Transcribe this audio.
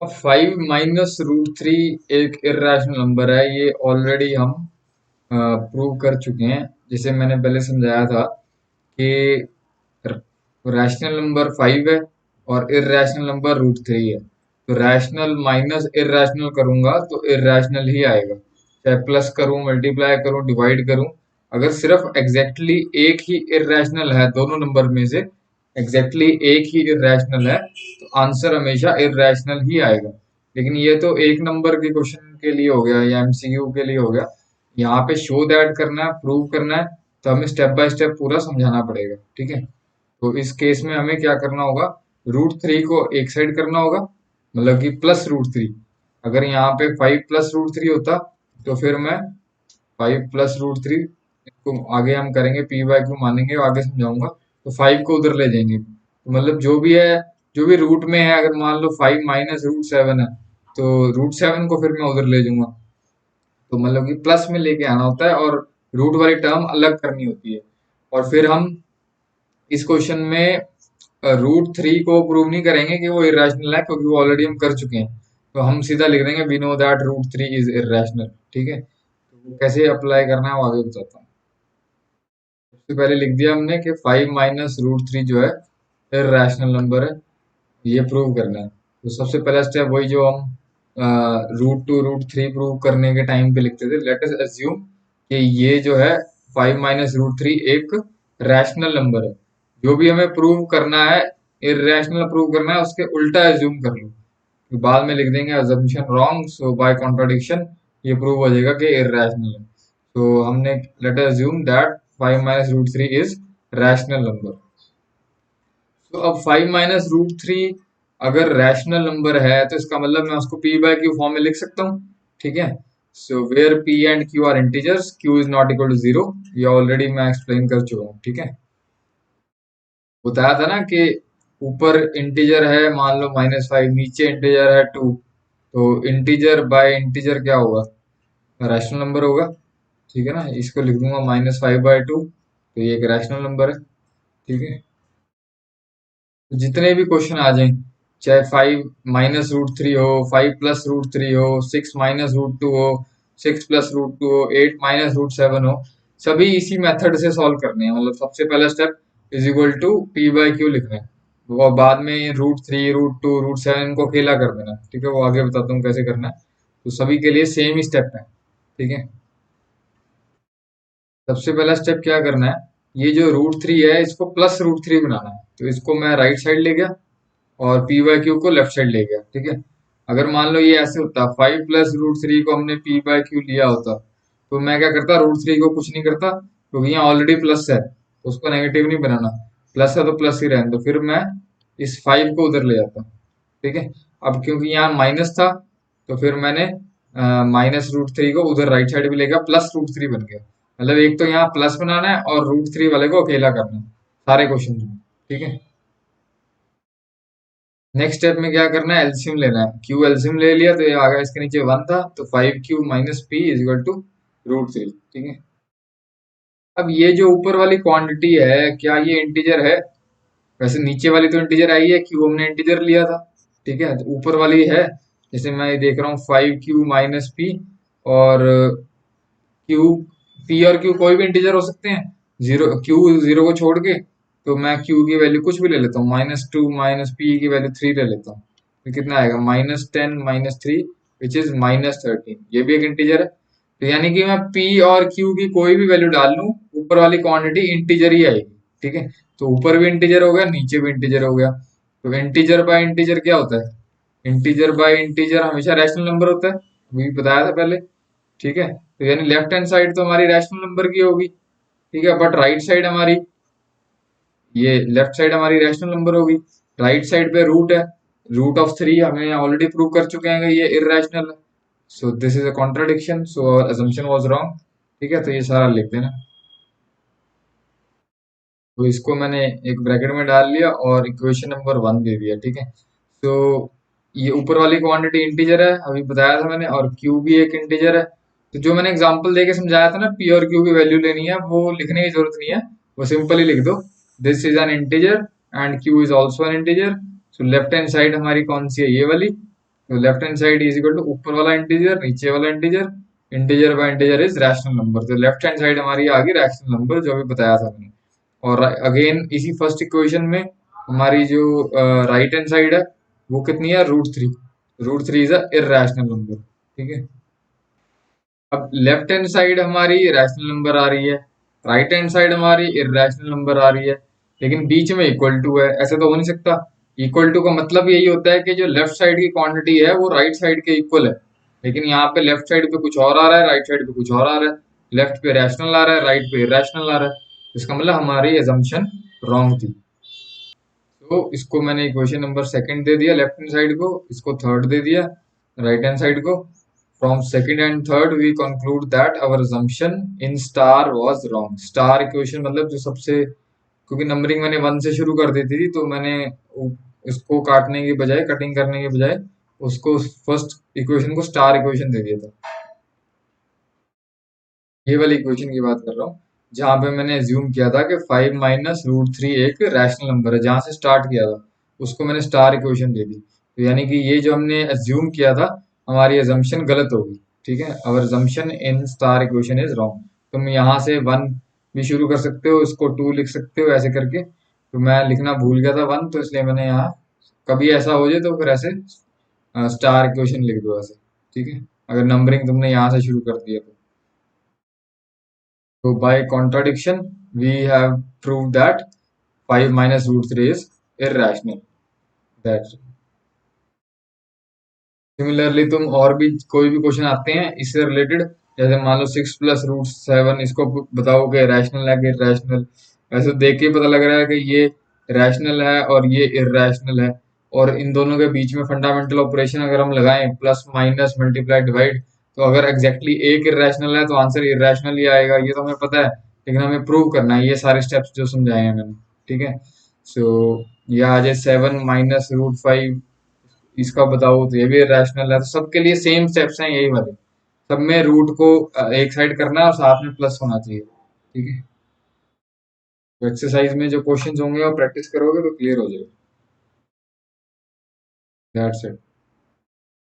अब 5 - √3 एक irrational number है, ये ऑलरेडी हम प्रूव कर चुके हैं। जैसे मैंने पहले समझाया था कि रैशनल नंबर 5 है और इर्रेशनल नंबर √3 है। तो रैशनल माइनस इर्रेशनल करूंगा तो इर्रेशनल ही आएगा, चाहे प्लस करूं, मल्टीप्लाई करूं, डिवाइड करूं। अगर सिर्फ एग्जैक्टली एक ही इर्रेशनल है दोनों नंबर में से, एग्जैक्टली एक ही इर्रेशनल है, तो आंसर हमेशा इर्रेशनल ही आएगा। लेकिन ये तो एक नंबर के क्वेश्चन के लिए हो गया या एमसीक्यू के लिए हो गया। यहाँ पे शो दैट करना है, प्रूव करना है, तो हमें स्टेप बाय स्टेप पूरा समझाना पड़ेगा। ठीक है, तो इस केस में हमें क्या करना होगा, √3 को एक साइड करना होगा, मतलब कि +√3। अगर यहाँ पे 5 + √3 होता तो फिर मैं 5 + √3, इसको आगे हम करेंगे, p/q मानेंगे और आगे समझाऊंगा। तो 5 को उधर ले जाएंगे, तो मतलब जो भी है, जो भी रूट में है, अगर मान लो 5 - √7 है, तो √7 को फिर मैं उधर ले जाऊंगा। तो मतलब कि प्लस में लेके आना होता है और रूट वाली टर्म अलग करनी होती है। और फिर हम इस क्वेश्चन में √3 को प्रूव नहीं करेंगे कि वो इरेशनल है, क्योंकि वो ऑलरेडी हम कर चुके हैं। तो हम सीधा लिख देंगे we know that √3 is irrational. ठीक है, तो वो कैसे अप्लाई करना है वो आगे बताता हूँ। सबसे पहले लिख दिया हमने कि 5 - √3 जो है इरेशनल नंबर है, ये प्रूव करना है। तो सबसे पहला स्टेप वही जो हम √2 √3 प्रूव करने के टाइम पे लिखते थे। लेट अस अज्यूम कि ये जो है 5 - √3 एक रैशनल नंबर है। जो भी हमें प्रूव करना है, इरेशनल प्रूव करना है, उसके उल्टा एज्यूम कर लो। फिर बाद में लिख देंगे अजम्पशन रॉन्ग, सो बाय कॉन्ट्राडिक्शन ये प्रूव हो जाएगा कि इरेशनल है। तो हमने let us assume that 5 - √3 is rational number. तो अब 5 - √3 अगर रैशनल नंबर है, तो इसका मतलब मैं उसको p/q फॉर्म में लिख सकता हूँ। ठीक है, so where p and q are integers, q is not equal to 0। ये ऑलरेडी मैं एक्सप्लेन कर चुका हूँ। ठीक है, बताया था ना कि ऊपर इंटीजर है मान लो -5, नीचे इंटीजर है 2, तो इंटीजर बाय इंटीजर क्या होगा, रैशनल नंबर होगा। ठीक है ना, इसको लिख दूंगा -5/2, तो ये एक रैशनल नंबर है। ठीक है, तो जितने भी क्वेश्चन आ जाएं, चाहे 5 - √3 हो, 5 + √3 हो, 6 - √2 हो, 6 + √2 हो, 8 - √7 हो, सभी इसी मेथड से सॉल्व करने हैं। मतलब सबसे पहला step is equal to p/q लिखना है, और बाद में √3 √2 √7 को अकेला कर देना। ठीक है, वो आगे बताता हूँ कैसे करना है। तो सभी के लिए सेम ही स्टेप है। ठीक है, सबसे पहला स्टेप क्या करना है, ये जो √3 है इसको +√3 बनाना है। तो इसको मैं राइट साइड ले गया और p/q को लेफ्ट साइड ले गया। ठीक है, अगर मान लो ये ऐसे होता, 5 + √3 को हमने p/q लिया होता, तो मैं क्या करता, √3 को कुछ नहीं करता, क्योंकि यहाँ ऑलरेडी प्लस है, तो उसको नेगेटिव नहीं बनाना। प्लस है तो प्लस ही रहने दो, फिर मैं इस 5 को उधर ले जाता। ठीक है, अब क्योंकि यहाँ माइनस था, तो फिर मैंने -√3 को उधर राइट साइड भी ले गया, +√3 बन गया। मतलब एक तो यहाँ प्लस बनाना है और √3 वाले को अकेला करना है सारे क्वेश्चन में। ठीक है, नेक्स्ट स्टेप में क्या करना है, एलसीएम लेना है। क्यू एलसीएम ले लिया तो ये आ गया, इसके नीचे 1 था, तो 5q - p is equal to √3। ठीक है, अब ये जो ऊपर वाली क्वांटिटी है, क्या ये इंटीजर है? वैसे नीचे वाली तो इंटीजर आई है, क्यू हमने इंटीजर लिया था। ठीक है, तो ऊपर वाली है, जैसे मैं ये देख रहा हूँ 5q - p, और क्यू, पी और क्यू कोई भी इंटीजर हो सकते हैं, जीरो क्यू जीरो को छोड़ के। तो मैं क्यू की वैल्यू कुछ भी ले लेता हूँ, -2 -p की वैल्यू 3 ले लेता हूँ। तो कितना आएगा, -10 -3 विच इज -13। ये भी एक इंटीजर है। तो यानी कि मैं p और q की कोई भी वैल्यू डाल लूँ, ऊपर वाली क्वांटिटी इंटीजर ही आएगी। ठीक है, तो ऊपर भी इंटीजर हो गया, नीचे भी इंटीजर हो गया। तो इंटीजर बाय इंटीजर क्या होता है, इंटीजर बाय इंटीजर हमेशा रैशनल नंबर होता है, वही बताया था पहले। ठीक है, तो यानी लेफ्ट हैंड साइड तो हमारी रैशनल नंबर की होगी। ठीक है, बट राइट साइड हमारी, ये लेफ्ट साइड हमारी रैशनल नंबर होगी। राइट साइड पे रूट है, √3 हमें ऑलरेडी प्रूव कर चुके हैं कि ये इरेशनल है। So this is a contradiction, so assumption was wrong. ठीक है, तो ये सारा लिख देना। तो इसको मैंने एक ब्रैकेट में डाल लिया और इक्वेशन नंबर 1 दे दिया। ठीक है, तो ये ऊपर वाली क्वांटिटी इंटीजर है, अभी बताया था मैंने, और क्यू भी एक इंटीजर है। तो जो मैंने एग्जांपल देके समझाया था ना, पी और क्यू की वैल्यू लेनी है, वो लिखने की जरूरत नहीं है, वो सिंपली लिख दो, this is an integer and Q is also an integer. So left hand side हमारी कौन सी है, ये वाली, तो left hand side is equal to ऊपर वाला इंटीजर, नीचे वाला integer, integer by integer is rational number. तो लेफ्ट हैंड साइड हमारी आ गई रैशनल नंबर, जो अभी बताया था मैंने। और अगेन इसी फर्स्ट इक्वेशन में हमारी जो राइट हैंड साइड है वो कितनी है, root 3। Root 3 is a irrational number, ठीक है। अब लेफ्ट हैंड साइड हमारी रैशनल नंबर आ रही है, राइट हैंड साइड हमारी इर्रेशनल नंबर आ रही है, लेकिन बीच में इक्वल टू है, ऐसे तो हो नहीं सकता। इक्वल टू का मतलब यही होता है कि जो लेफ्ट साइड की क्वांटिटी है वो राइट साइड के इक्वल है, लेकिन यहाँ पे लेफ्ट साइड पे कुछ और आ रहा है, राइट साइड पे कुछ और आ रहा है। लेफ्ट पे रैशनल आ रहा है, राइट पे इर्रेशनल आ रहा है, इसका मतलब हमारी एजम्पशन रॉन्ग थी। तो इसको मैंने इक्वेशन नंबर सेकंड दे दिया लेफ्ट हैंड साइड को, इसको थर्ड दे दिया राइट हैंड साइड को। From second and third we conclude that our assumption in star was wrong. Star equation मतलब जो सबसे, क्योंकि नंबरिंग मैंने 1 से शुरू कर दी थी तो मैंने इसको काटने के बजाय, कटिंग करने के बजाय उसको फर्स्ट इक्वेशन को स्टार इक्वेशन दे दिया था। ये वाली इक्वेशन की बात कर रहा हूँ जहां पे मैंने एज्यूम किया था कि 5 - √3 एक रैशनल नंबर है, जहां से स्टार्ट किया था उसको मैंने स्टार इक्वेशन दे दी। तो यानी कि ये जो हमने एज्यूम किया था, हमारी एजम्पशन गलत होगी, ठीक है। Our assumption in star equation is wrong. तुम यहाँ से 1 भी शुरू कर सकते हो, इसको 2 लिख सकते हो, ऐसे करके। तो मैं लिखना भूल गया था 1, तो इसलिए मैंने यहाँ, कभी ऐसा हो जाए तो फिर ऐसे स्टार इक्वेशन लिख दो ऐसे, ठीक है, अगर नंबरिंग तुमने यहाँ से शुरू कर दिया तो। So by contradiction, we have proved that 5 - √3 is irrational. That's similarly तुम और भी कोई भी क्वेश्चन आते हैं इससे रिलेटेड, जैसे मान लो 6 + √7, इसको बताओ कि रैशनल है कि इरेशनल। वैसे देख के ही पता लग रहा है कि ये रैशनल है और ये इरेशनल है, और इन दोनों के बीच में फंडामेंटल ऑपरेशन अगर हम लगाएं, प्लस माइनस मल्टीप्लाई डिवाइड, तो अगर एग्जैक्टली एक इरेशनल है तो आंसर इरेशनल ही आएगा, ये तो हमें पता है। लेकिन हमें प्रूव करना है ये सारे स्टेप्स जो समझाए हैं मैंने, ठीक है। सो ये आ जाए 7 - √5, इसका बताओ तो ये भी रैशनल है। तो सबके लिए सेम स्टेप्स हैं यही वाले, सब में रूट को एक साइड करना है और साथ में प्लस होना चाहिए, ठीक है। तो एक्सरसाइज में जो क्वेश्चंस होंगे और प्रैक्टिस करोगे तो क्लियर हो जाएगा। That's it.